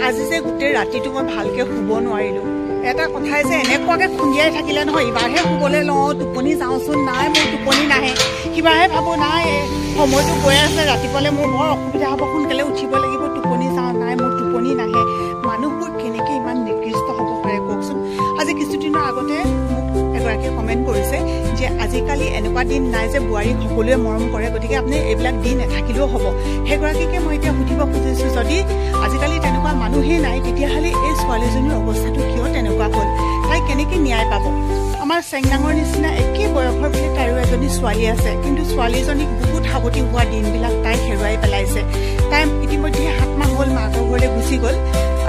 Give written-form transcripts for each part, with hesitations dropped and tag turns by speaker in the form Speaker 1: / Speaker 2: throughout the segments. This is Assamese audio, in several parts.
Speaker 1: আজি যে গোটেই ৰাতিটো মই ভালকে শুব নোৱাৰিলোঁ এটা কথাই যে এনেকুৱাকৈ খুন্দিয়াই থাকিলে নহয় ইবাৰহে শুবলৈ লওঁ টোপনি যাওঁচোন নাই মোৰ টোপনি নাহে সিবাৰহে ভাবোঁ নাই সময়টো গৈ আছে ৰাতিপুৱালৈ মোৰ বৰ অসুবিধা হ'ব সোনকালে উঠিব লাগিব টোপনি যাওঁ নাই মোৰ টোপনি নাহে মানুহবোৰ কেনেকৈ ইমান নিকৃষ্ট হ'ব পাৰে কওকচোন আজি কিছুদিনৰ আগতে মোক এগৰাকীয়ে কমেণ্ট কৰিছে যে আজিকালি এনেকুৱা দিন নাই যে বোৱাৰীক সকলোৱে মৰম কৰে গতিকে আপুনি এইবিলাক দিন নাথাকিলেও হ'ব সেইগৰাকীকে মই এতিয়া সুধিব খুজিছোঁ যদি আজিকালি তেনেকুৱা মানুহেই নাই তেতিয়াহ'লে এই ছোৱালীজনীৰ অৱস্থাটো কিয় তেনেকুৱা হ'ল তাই কেনেকৈ ন্যায় পাব আমাৰ চেংডাঙৰ নিচিনা একে বয়সৰ বুলি তাইৰো এজনী ছোৱালী আছে কিন্তু ছোৱালীজনীক বহুত সাৱতি হোৱা দিনবিলাক তাই হেৰুৱাই পেলাইছে তাই ইতিমধ্যে 7 মাহ হ'ল মাকৰ ঘৰলৈ গুচি গ'ল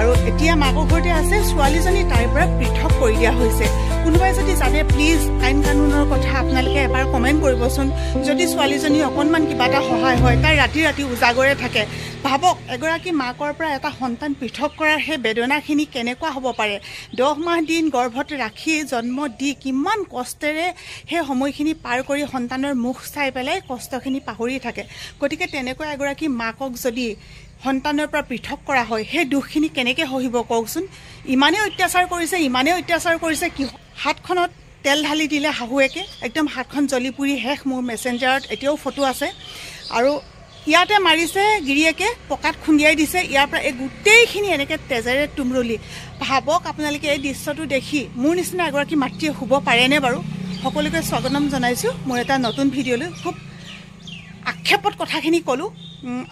Speaker 1: আৰু এতিয়া মাকৰ ঘৰতে আছে ছোৱালীজনী তাইৰ পৰা পৃথক কৰি দিয়া হৈছে কোনোবাই যদি জানে প্লিজ আইন কানুনৰ কথা আপোনালোকে এবাৰ কমেণ্ট কৰিবচোন যদি ছোৱালীজনী অকণমান কিবা এটা সহায় হয় তাই ৰাতি ৰাতি উজাগৰে থাকে ভাবক এগৰাকী মাকৰ পৰা এটা সন্তান পৃথক কৰাৰ সেই বেদনাখিনি কেনেকুৱা হ'ব পাৰে 10 মাহ দিন গৰ্ভত ৰাখি জন্ম দি কিমান কষ্টেৰে সেই সময়খিনি পাৰ কৰি সন্তানৰ মুখ চাই পেলাই কষ্টখিনি পাহৰি থাকে গতিকে তেনেকুৱা এগৰাকী মাকক যদি সন্তানৰ পৰা পৃথক কৰা হয় সেই দুখখিনি কেনেকৈ সহিব কওকচোন ইমানেই অত্যাচাৰ কৰিছে কি হাতখনত তেল ঢালি দিলে শাহুৱেকে একদম হাতখন জ্বলি পুৰি শেষ মোৰ মেছেঞ্জাৰত এতিয়াও ফটো আছে আৰু ইয়াতে মাৰিছে গিৰিয়েকে পকাত খুন্দিয়াই দিছে ইয়াৰ পৰা এই গোটেইখিনি এনেকৈ তেজেৰে তুমৰলি ভাবক আপোনালোকে এই দৃশ্যটো দেখি মোৰ নিচিনা এগৰাকী মাতৃয়ে শুব পাৰেনে বাৰু সকলোকে স্বাগতম জনাইছোঁ মোৰ এটা নতুন ভিডিঅ'লৈ খুব আক্ষেপত কথাখিনি ক'লোঁ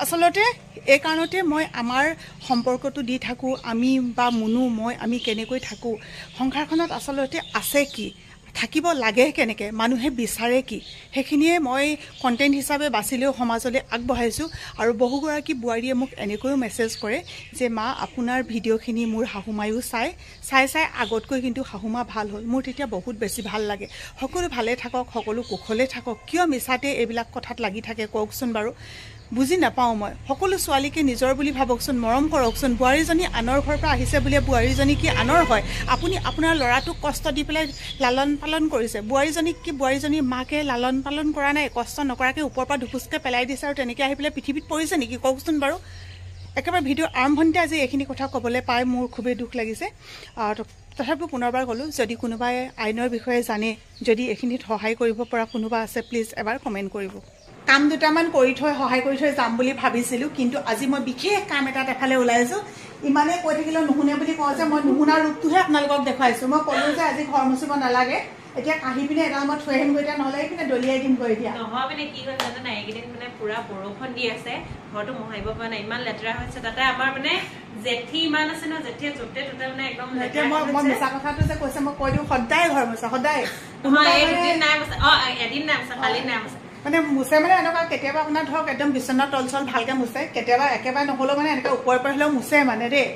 Speaker 1: আচলতে এই কাৰণতে মই আমাৰ সম্পৰ্কটো দি থাকোঁ আমি বা মুনু মই আমি কেনেকৈ থাকোঁ সংসাৰখনত আচলতে আছে কি থাকিব লাগে কেনেকৈ মানুহে বিচাৰে কি সেইখিনিয়ে মই কণ্টেণ্ট হিচাপে বাছিলেও সমাজলৈ আগবঢ়াইছোঁ আৰু বহুগৰাকী বোৱাৰীয়ে মোক এনেকৈও মেছেজ কৰে যে মা আপোনাৰ ভিডিঅ'খিনি মোৰ শাহুমায়ো চাই আগতকৈ কিন্তু শাহুমা ভাল হ'ল মোৰ তেতিয়া বহুত বেছি ভাল লাগে সকলো ভালে থাকক সকলো কুশলে থাকক কিয় মিছাতে এইবিলাক কথাত লাগি থাকে কওকচোন বাৰু বুজি নাপাওঁ মই সকলো ছোৱালীকে নিজৰ বুলি ভাবকচোন মৰম কৰকচোন বোৱাৰীজনী আনৰ ঘৰৰ পৰা আহিছে বুলিয়ে বোৱাৰীজনী কি আনৰ হয় আপুনি আপোনাৰ ল'ৰাটোক কষ্ট দি পেলাই লালন পালন কৰিছে বোৱাৰীজনীৰ মাকে লালন পালন কৰা নাই কষ্ট নকৰাকৈ ওপৰৰ পৰা ধুপুচকৈ পেলাই দিছে আৰু তেনেকৈ আহি পেলাই পৃথিৱীত পৰিছে নেকি কওকচোন বাৰু একেবাৰে ভিডিঅ'ৰ আৰম্ভণিতে আজি এইখিনি কথা ক'বলৈ পাই মোৰ খুবেই দুখ লাগিছে তথাপিও পুনৰবাৰ ক'লোঁ যদি কোনোবাই আইনৰ বিষয়ে জানে যদি এইখিনিত সহায় কৰিব পৰা কোনোবা আছে প্লিজ এবাৰ কমেণ্ট কৰিব কাম দুটামান কৰি থৈ সহায় কৰি থৈ যাম বুলি ভাবিছিলোঁ কিন্তু আজি মই বিশেষ কাম এটাত এফালে ওলাইছোঁ ইমানেই কৈ থাকিলেও নুশুনে বুলি কওঁ যে মই নুশুনাৰ ৰূপটোহে আপোনালোকক দেখুৱাইছোঁ মই ক'লোঁ যে আজি ঘৰ মুচিব নালাগে এতিয়া কাঢ়ি পিনে এডাল মই থৈ আহিমগৈ এতিয়া নহ'লে এইপিনে দলিয়াই দিমগৈ এতিয়া
Speaker 2: নহয় মানে কি হয় জানে নাই এইকেইদিন মানে পুৰা বৰষুণ দি আছে ঘৰটো মোহাৰিব পৰা নাই ইমান লেতেৰা হৈছে তাতে আমাৰ মানে জেঠী ইমান আছে ন জেঠীয়ে য'তে ত'তে মানে একদম
Speaker 1: এতিয়া মই মিছা কথাটো যে কৈছে মই কৈ দিওঁ সদায় ঘৰ মোচা সদায়
Speaker 2: এদিন নাই মোচা কালি নাই মোচা
Speaker 1: মানে মুচে মানে এনেকুৱা কেতিয়াবা আপোনাৰ ধৰক একদম বিচনাৰ তল চল ভালকৈ মুচে কেতিয়াবা একেবাৰে নহ'লেও মানে এনেকৈ ওপৰৰ পৰা হ'লেও মুচে মানে দেই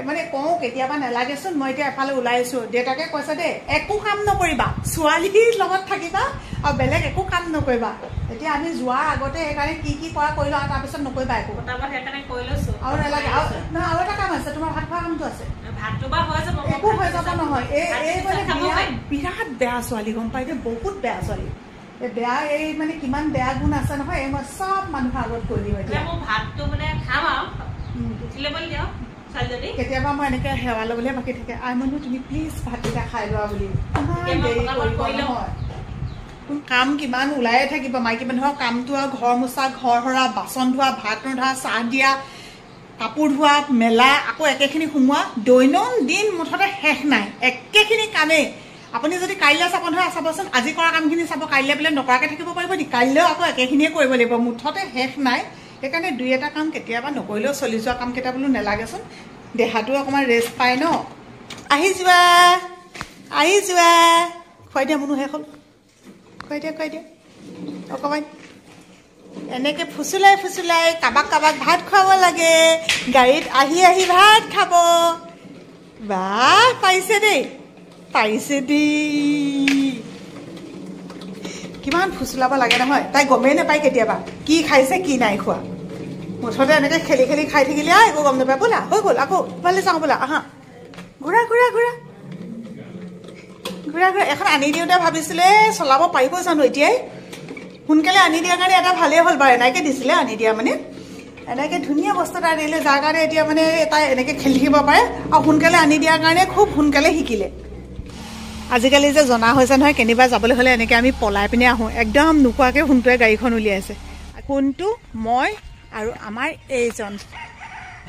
Speaker 1: মানে কওঁ কেতিয়াবা নালাগেচোন মই এতিয়া এফালে ওলাইছোঁ দেউতাকে কৈছে দেই একো কাম নকৰিবা ছোৱালীৰ লগত থাকিবা আৰু বেলেগ একো কাম নকৰিবা এতিয়া আমি যোৱাৰ আগতে সেইকাৰণে কি কৰা কৰিলোঁ আৰু তাৰপিছত নকৰিবা একো
Speaker 2: সেইকাৰণে কৈ লৈছোঁ
Speaker 1: আৰু নালাগে নহয় আৰু এটা কাম আছে তোমাৰ ভাত খোৱা কামটো আছে
Speaker 2: ভাতটো বা হৈ যাব
Speaker 1: একো হৈ যাব নহয় এই মানে বিৰাট বেয়া ছোৱালী গম পাই দেই বহুত বেয়া ছোৱালী বেয়া এই মানে কিমান বেয়া গুণ আছে নহয় এই মই চব মানুহৰ আগত কৈ দিওঁ এতিয়া
Speaker 2: মোৰ ভাতটো মানে খাম আৰু উঠিলে বুলি যাওঁ ছোৱালীজনী
Speaker 1: কেতিয়াবা মই এনেকৈ সেৱা ল'বলৈ বাকী থাকে আই মানুহ তুমি প্লিজ ভাতকেইটা খাই লোৱা বুলি কাম কিমান ওলায়ে থাকিব মাইকী মানুহৰ কামটো আৰু ঘৰ মোচা ঘৰ সৰা বাচন ধোৱা ভাত ৰন্ধা চাহ দিয়া কাপোৰ ধোৱা মেলা আকৌ একেখিনি সোমোৱা দৈনন্দিন মুঠতে শেষ নাই একেখিনি কামেই আপুনি যদি কাইলৈ চাব নহয় চাবচোন আজি কৰা কামখিনি চাব কাইলৈ বোলে নকৰাকৈ থাকিব পাৰিব নেকি কাইলৈও আকৌ একেখিনিয়ে কৰিব লাগিব মুঠতে শেষ নাই সেইকাৰণে দুই এটা কাম কেতিয়াবা নকৰিলেও চলি যোৱা কামকেইটা বোলো নেলাগেচোন দেহাটো অকণমান ৰেষ্ট পায় ন আহি যোৱা খুৱাই দিয়া মনো শেষ হ'ল খুৱাই দিয়া অকণমান এনেকৈ ফুচুলাই কাবাক ভাত খুৱাব লাগে গাড়ীত আহি ভাত খাব বাহ পাৰিছে দেই কিমান ফুচুলাব লাগে নহয় তাই গমেই নাপায় কেতিয়াবা কি খাইছে কি নাই খোৱা মুঠতে এনেকৈ খেলি খাই থাকিলে একো গম নাপায় ব'লা হৈ গ'ল আকৌ ভালে চাওঁ ব'লা আহা ঘূৰা এখন আনি দিওঁতে ভাবিছিলে চলাব পাৰিব জানো এতিয়াই সোনকালে আনি দিয়াৰ কাৰণে এটা ভালেই হ'ল বাৰু এনেকৈ দিছিলে আনি দিয়া মানে এনেকৈ ধুনীয়া বস্তু এটা দিলে যাৰ কাৰণে এতিয়া মানে তাই এনেকৈ খেলি থাকিব পাৰে আৰু সোনকালে আনি দিয়াৰ কাৰণে খুব সোনকালে শিকিলে আজিকালি যে জনা হৈছে নহয় কেনিবা যাবলৈ হ'লে এনেকৈ আমি পলাই পিনে আহোঁ একদম নোকোৱাকৈ সোনটোৱে গাড়ীখন উলিয়াইছে কোনটো মই আৰু আমাৰ এইজন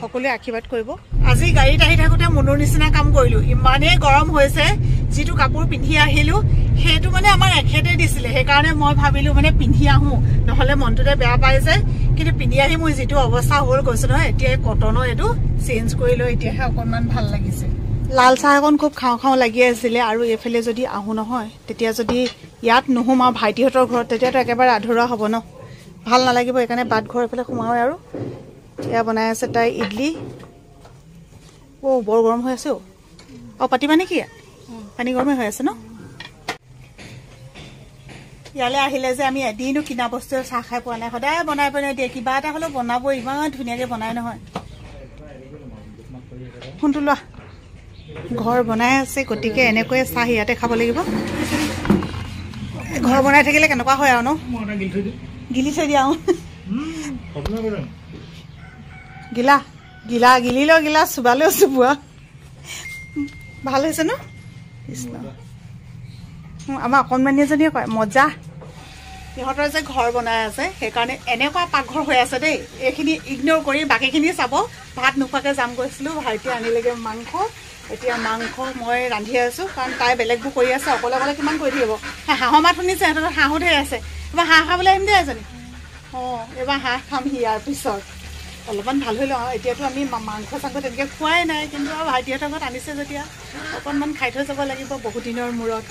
Speaker 1: সকলোৱে আশীৰ্বাদ কৰিব আজি গাড়ীত আহি থাকোঁতে মনৰ নিচিনা কাম কৰিলোঁ ইমানেই গৰম হৈছে যিটো কাপোৰ পিন্ধি আহিলোঁ সেইটো মানে আমাৰ এখেতে দিছিলে সেইকাৰণে মই ভাবিলোঁ মানে পিন্ধি আহোঁ নহ'লে মনটোতে বেয়া পাই যে কিন্তু পিন্ধি আহি মোৰ যিটো অৱস্থা হ'ল কৈছোঁ নহয় এতিয়া কটনৰ এইটো চেঞ্জ কৰি লৈ এতিয়াহে অকণমান ভাল লাগিছে লাল চাহ অকণ খুব খাওঁ খাওঁ লাগি আছিলে আৰু এইফালে যদি আহোঁ নহয় তেতিয়া যদি ইয়াত নোসোমাওঁ ভাইটিহঁতৰ ঘৰত তেতিয়াতো একেবাৰে আধৰুৱা হ'ব ন ভাল নালাগিব সেইকাৰণে বাট ঘৰ এইফালে সোমাওঁ আৰু এয়া বনাই আছে তাই ইডলি বৰ গৰম হৈ আছে পাতিবা নেকি ইয়াত পানী গৰমে হৈ আছে ন ইয়ালৈ আহিলে যে আমি এদিনো কিনা বস্তু চাহ খাই পোৱা নাই সদায় বনাই বনাই দিয়ে কিবা এটা হ'লেও বনাব ইমান ধুনীয়াকৈ বনাই নহয় ফোনটো লোৱা ঘৰ বনাই আছে গতিকে এনেকৈয়ে চাহ ইয়াতে খাব লাগিব ঘৰ বনাই থাকিলে কেনেকুৱা হয় আৰু ন গিলি থৈ দিয়া গিলা গিলা গিলিলেও গিলা চুবালেও চুবোৱা ভাল হৈছে ন আমাৰ অকণমানি এজনীয়ে কয় মজা সিহঁতৰ যে ঘৰ বনাই আছে সেইকাৰণে এনেকুৱা পাকঘৰ হৈ আছে দেই এইখিনি ইগন'ৰ কৰি বাকীখিনি চাব ভাত নোখোৱাকৈ যাম গৈছিলোঁ ভাইটি আনিলেগৈ মাংস এতিয়া মাংস মই ৰান্ধি আছোঁ কাৰণ তাই বেলেগবোৰ কৰি আছে অকলে অকলে কিমান কৰি থাকিব হাঁহৰ মাত শুনিছে সিহঁতৰ হাঁহো ধেৰ আছে এইবাৰ হাঁহ খাবলৈ আহিম দেই এজনী এইবাৰ হাঁহ খামহি ইয়াৰ পিছত অলপমান ভাল হৈ লওঁ এতিয়াতো আমি মাংস চাংস তেনেকৈ খোৱাই নাই কিন্তু আৰু ভাইটিহঁতৰ ঘৰত আনিছে যেতিয়া অকণমান খাই থৈ যাব লাগিব বহুত দিনৰ মূৰত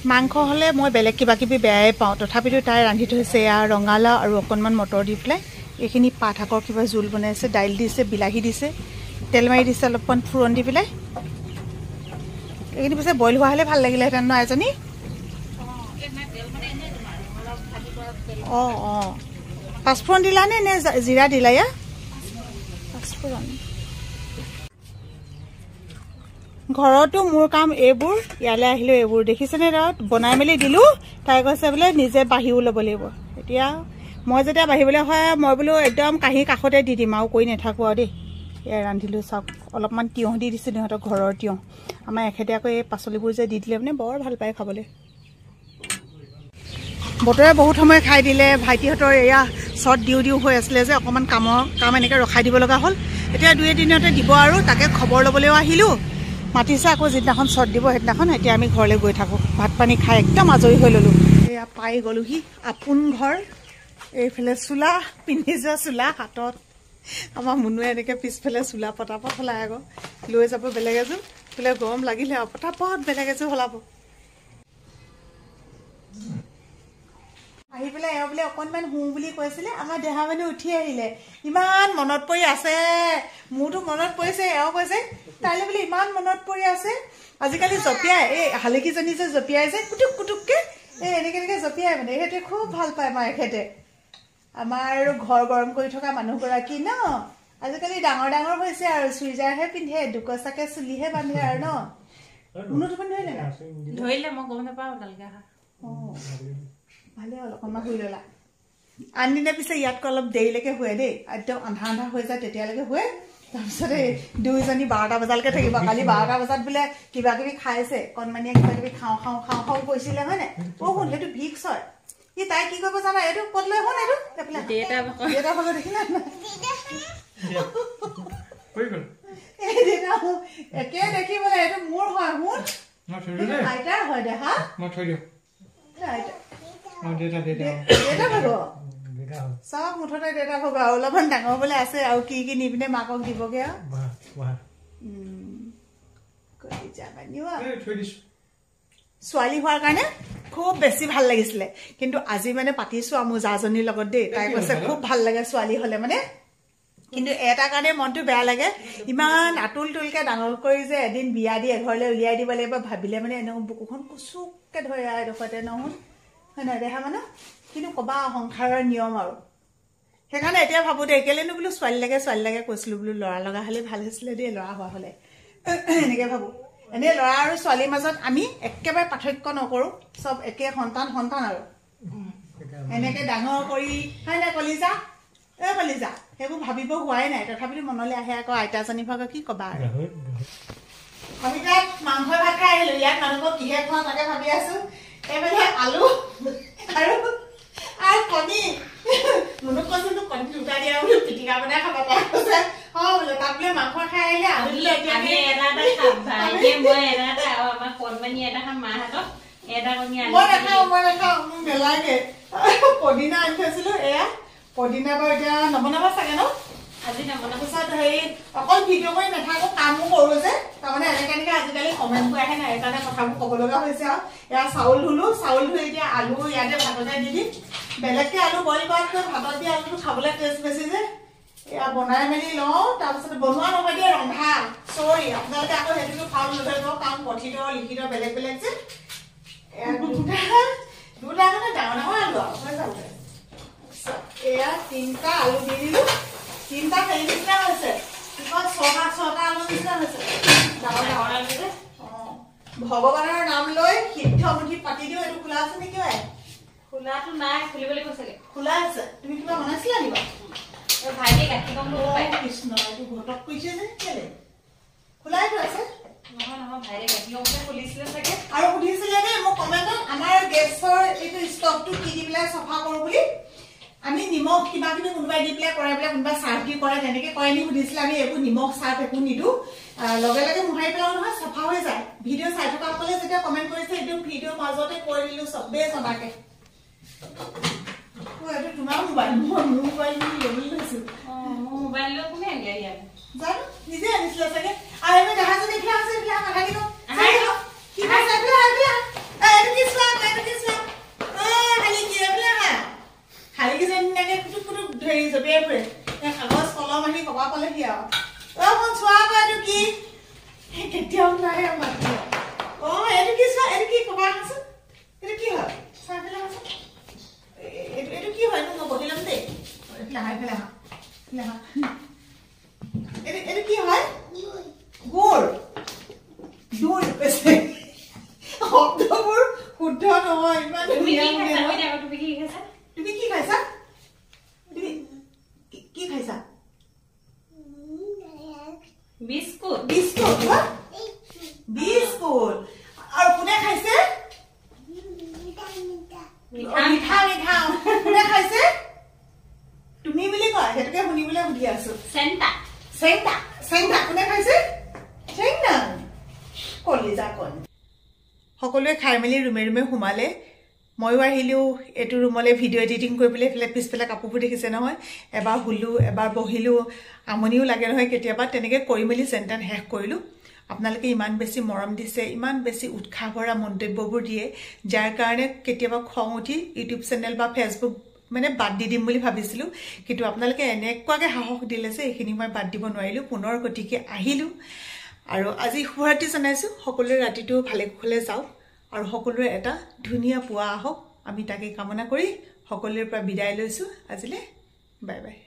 Speaker 1: মাংস হ'লে মই বেলেগ কিবা কিবি বেয়াই পাওঁ তথাপিতো তাই ৰান্ধি থৈছে এয়া ৰঙালাও আৰু অকণমান মটৰ দি পেলাই এইখিনি পাত শাকৰ কিবা জোল বনাইছে দাইল দিছে বিলাহী দিছে তেল মাৰি দিছে অলপমান ফুৰণ দি পেলাই এইখিনি পিছে বইল হোৱা হ'লে ভাল লাগিলেহেঁতেন ন এজনী পাঁচফোৰণ দিলা নে জিৰা দিলা ইয়া পাঁচফোৰণ ঘৰতো মোৰ কাম এইবোৰ ইয়ালৈ আহিলেও এইবোৰ দেখিছেনে তাত বনাই মেলি দিলোঁ তাই কৈছে বোলে নিজে বাঢ়িও ল'ব লাগিব এতিয়া মই যেতিয়া বাঢ়িবলৈ হয় মই বোলো একদম কাঁহী কাষতে দি দিম আৰু কৰি নাথাকোঁ আৰু দেই এয়া ৰান্ধিলোঁ চাওক অলপমান তিয়ঁহ দি দিছোঁ সিহঁতৰ ঘৰৰ তিয়ঁহ আমাৰ এখেতে আকৌ এই পাচলিবোৰ যে দি দিলে মানে বৰ ভাল পায় খাবলৈ বতৰে বহুত সময় খাই দিলে ভাইটিহঁতৰ এয়া শ্বৰ্ট দিও হৈ আছিলে যে অকণমান কাম এনেকৈ ৰখাই দিব লগা হ'ল এতিয়া দুই এদিনতে দিব আৰু তাকে খবৰ ল'বলৈও আহিলোঁ মাতিছে আকৌ যিদিনাখন শ্বৰ্ট দিব সেইদিনাখন এতিয়া আমি ঘৰলৈ গৈ থাকোঁ ভাত পানী খাই একদম আজৰি হৈ ল'লোঁ এয়া পাই গ'লোহি আপোন ঘৰ এইফালে চোলা পিন্ধি যোৱা চোলা হাতত আমাৰ মুনুৱে এনেকৈ পিছফালে চোলা পটাপট সলাই আকৌ লৈ যাব বেলেগ এযোৰ বোলে গৰম লাগিলে আৰু পটাপট বেলেগ এযোৰ সলাব আহি পেলাই এওঁ বোলে অকণমান শুওঁ বুলি কৈছিলে আমাৰ দেহা মানুহ উঠি আহিলে ইমান মনত পৰি আছে মোৰতো মনত পৰিছে এওঁ কৈছে তাইলৈ বোলে ইমান মনত পৰি আছে আজিকালি জঁপিয়াই এই শালিকীজনী যে জঁপিয়াই যে কুটুক কুটুককৈ এই এনেকৈ জঁপিয়াই মানে সেইটোৱে খুব ভাল পায় আমাৰ এখেতে আমাৰ আৰু ঘৰ গৰম কৰি থকা মানুহগৰাকী ন আজিকালি ডাঙৰ ডাঙৰ হৈছে আৰু চুইজাৰহে পিন্ধে দুকচাকে চুলিহে বান্ধে আৰু ন মুনুটো ধৰিলে
Speaker 2: ধৰিলে মই গম নাপাওঁ ওলালগা
Speaker 1: ভালে হ'ল অকণমান শুই ল'লা আনদিনা পিছে ইয়াতকৈ অলপ দেৰিলৈকে শুৱে দেই একদম আন্ধা আন্ধা হৈ যায় তেতিয়ালৈকে শুৱে তাৰপিছত এই দুইজনী 12টা বজালৈকে থাকিব কালি 12টা বজাত বোলে কিবা কিবি খাইছে কণমানিয়ে কিবা কিবি খাওঁ কৈছিলে হয় নাই শুন সেইটো ভিক্স হয় কি তাই কি কৰিব জানা এইটো ক'ত লৈ শুন এইটো ভাগৰ দেখিলা একে দেখিবলৈ এইটো মোৰ হয় শুন আইতাৰ হয় দেহা চব মুঠতে দেউতা ভগা অলপমান ডাঙৰ বোলে আছে আৰু কি নি পিনে মাকক দিবগে ছোৱালী হোৱাৰ কাৰণে খুব বেছি ভাল লাগিছিলে কিন্তু আজি মানে পাতিছো আৰু মোৰ জাজনীৰ লগত দেই তাই কৈছে খুব ভাল লাগে ছোৱালী হলে মানে কিন্তু এটা কাৰণে মনটো বেয়া লাগে ইমান আতুল তুলকে ডাঙৰ কৰি যে এদিন বিয়া দি এঘৰলৈ উলিয়াই দিব লাগিব ভাবিলে মানে এনেকুৱা বুকুখন কুচুককে ধৰে এডোখৰতে নহয় হয় নহয় দেখা মানে কিন্তু ক'বা সংসাৰৰ নিয়ম আৰু সেইকাৰণে এতিয়া ভাবো দেই কেলেনো বোলো ছোৱালী লাগে কৈছিলো বোলো ল'ৰা লগা হ'লে ভাল হৈছিলে দেই ল'ৰা হোৱা হ'লে এনেকৈ ভাবো এনেই ল'ৰা আৰু ছোৱালীৰ মাজত আমি একেবাৰে পাৰ্থক্য নকৰোঁ চব একে সন্তান আৰু এনেকৈ ডাঙৰ কৰি হয় নাই কলিজা কলিজা সেইবোৰ ভাবিব হোৱাই নাই তথাপিতো মনলৈ আহে আকৌ আইতাজনী ভাগৰ কি কবা আৰু আমি তাত মাংস ভাত খাই আহিলো ইয়াত মানুহক কিহে খোৱা তাকে ভাবি আছো এইফালে আলু আৰু কণী মনত কৈছো তো কণী দুটা দিয়া বুলি পিটিকা বনাই খাব পৰা কৈছে বোলে তাত বোলে মাংস খাই আহিলে আলু দিলে
Speaker 2: আমি এটা খাম ভাইটিয়ে মই এটা খাওঁ আমাৰ কণমানি এটা খাম মাহঁতক এটা কণী আলু
Speaker 1: মই নাখাওঁ মোক নেলাগে পদিনা আনি থৈছিলো এয়া পদিনা বাৰু এতিয়া নবনাব চাগে ন
Speaker 2: আজি নবনাব
Speaker 1: পিছত হেৰি অকল ভিডিঅ' কৰি নাথাকো কামো কৰো যে তাৰমানে এনেকে আজিকালি কমেণ্টবোৰ আহে নাই সেইকাৰণে কথাবোৰ ক'ব লগা হৈছে আৰু এয়া চাউল ধুলো চাউল ধুই এতিয়া আলু ইয়াতে ভাততে দি দিম বেলেগকে আলু বইল কৰাতকৈ ভাতত দিয়া আলুটো খাবলৈ টেষ্ট বেছি যে এয়া বনাই মেলি লওঁ তাৰপিছত বনোৱা নহয় দিয়ে ৰন্ধা চৰি আপোনালোকে আকৌ সেইটোতো খাওঁ নধৰিব কাৰণ কথিত লিখিত বেলেগ বেলেগ যে এয়া দুটা মানে ডাঙৰ ডাঙৰ আলু আৰু হৈ যাব এয়া 3টা আলু দি দিলো 3টা হেৰি নিচিনা হৈছে ছটা আলু নিচিনা হৈছে ডাঙৰ ডাঙৰ আলু যে ভগৱানৰ নাম লৈ সিদ্ধমুঠি পাতি দিওঁ এইটো খোলা আছে নেকি
Speaker 2: খোলাটো নাই খুলিবলৈ কৈছিলে
Speaker 1: খোলা আছে তুমি কিবা বনাইছিলা নিবা
Speaker 2: ভাইটিয়ে গাখীৰ কম
Speaker 1: কৃষ্ণ এইটো ঘটক কৰিছে যে কেলে খোলাইটো আছে
Speaker 2: নহয় ভাইটিয়ে গাখীৰ কমকে খুলিছিলে চাগে
Speaker 1: আৰু সুধিছিলে নে মোক কমেণ্টত আমাৰ গেছৰ এইটো ষ্টভটো কি দি পেলাই চফা কৰো বুলি আমি নিমখ কিবা কিবি কোনোবাই দি পেলাই কৰাই পেলাই কোনোবা চাৰ্ফ দি কৰে তেনেকে কয় নি সুধিছিলে আমি একো নিমখ চাৰ্ফ একো নিদো লগে লগে মোহাৰি পেলাও নহয় চফা হৈ যায় ভিডিঅ' চাই থকাসকলে যেতিয়া কমেণ্ট কৰিছে এইটো ভিডিঅ'ৰ মাজতে কৈ দিলো চবেই জনাকে এইটো তোমাৰ মোবাইল মোৰ মোবাইল ল'বলৈ লৈছো
Speaker 2: মোৰ মোবাইলটো কোনে আনিলে ইয়াত
Speaker 1: জানো নিজে আনিছিলে চাগে আৰু আমি দেখাইছো দেখিলা আছে দেখিলা মাথা দিব কি কৈছে এইটো কি চোৱা খালি কি এইবিলাক খালি কিছুমানে কুটুক কুটুক ধৰি জপিয়াই ফুৰে কাগজ কলম আহি কবা পালেহি আৰু মই চোৱা আকৌ এইটো কি কেতিয়াও নাই মাত্ৰ এইটো কি চোৱা এইটো কি কবা আছোন এইটো কি হয় চাই পেলাই আছোন এইটো কি হয় মই বহি ল'ম দেই এইটো কি হয় গুড় কৈছে শব্দবোৰ শুদ্ধ নহয় ইমান
Speaker 2: তুমি কি খাইছা
Speaker 1: তুমি কি খাইছা তুমি কি খাইছা
Speaker 2: বিস্কুট
Speaker 1: আৰু কোনে খাইছে মিঠা কোনে খাইছে তুমি বুলি কয় সেইটোকে শুনিবলৈ সুধি আছো চেংটা কোনে খাইছে চেংটা কলিজা কণ সকলোৱে খাই মেলি ৰুমে ৰুমে সোমালে ময়ো আহিলোঁ এইটো ৰুমলৈ ভিডিঅ' এডিটিং কৰি পেলাই এইফালে পিছফালে কাপোৰবোৰ দেখিছে নহয় এবাৰ শুলোঁ এবাৰ বহিলোঁ আমনিও লাগে নহয় কেতিয়াবা তেনেকৈ কৰি মেলি চেণ্টাৰ শেষ কৰিলোঁ আপোনালোকে ইমান বেছি মৰম দিছে ইমান বেছি উৎসাহ ভৰা মন্তব্যবোৰ দিয়ে যাৰ কাৰণে কেতিয়াবা খং উঠি ইউটিউব চেনেল বা ফেচবুক মানে বাদ দি দিম বুলি ভাবিছিলোঁ কিন্তু আপোনালোকে এনেকুৱাকৈ সাহস দিলে যে এইখিনি মই বাদ দিব নোৱাৰিলোঁ পুনৰ গতিকে আহিলোঁ আৰু আজি শুভৰাত্ৰি জনাইছোঁ সকলোৰে ৰাতিটো ভালে কুশলে যাওক আৰু সকলোৰে এটা ধুনীয়া পুৱা আহক আমি তাকে কামনা কৰি সকলোৰে পৰা বিদায় লৈছোঁ আজিলৈ বাই বাই